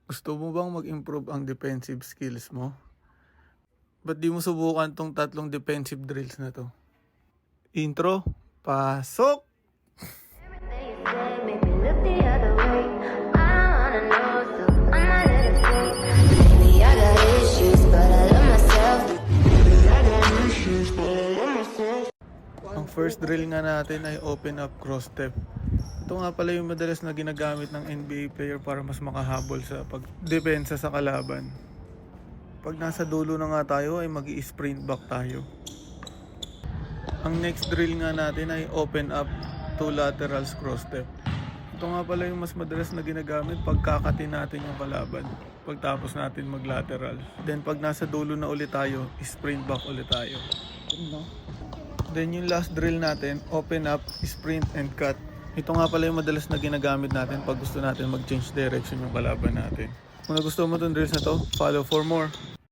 Gusto mo bang mag-improve ang defensive skills mo? Ba't di mo subukan tong tatlong defensive drills na to? Intro, pasok! Maybe look the other way. I wanna know, so I'ma let it play. Maybe I got issues, but I love myself. Maybe I got issues, but I love myself. Ang first drill nga natin ay open up cross step. Ito nga pala yung madalas na ginagamit ng NBA player para mas makahabol sa pagdepensa sa kalaban. Pag nasa dulo na nga tayo ay mag-i-sprint back tayo. Ang next drill nga natin ay open up two laterals cross step. Ito nga pala yung mas madalas na ginagamit pag kakatin natin yung kalaban. Pagtapos natin mag-lateral. Then pag nasa dulo na ulit tayo, sprint back ulit tayo. Then yung last drill natin, open up, sprint and cut. Ito nga pala yung madalas na ginagamit natin pag gusto natin mag-change direction yung kalaban natin. Kung nagustuhan mo itong drills na to, follow for more.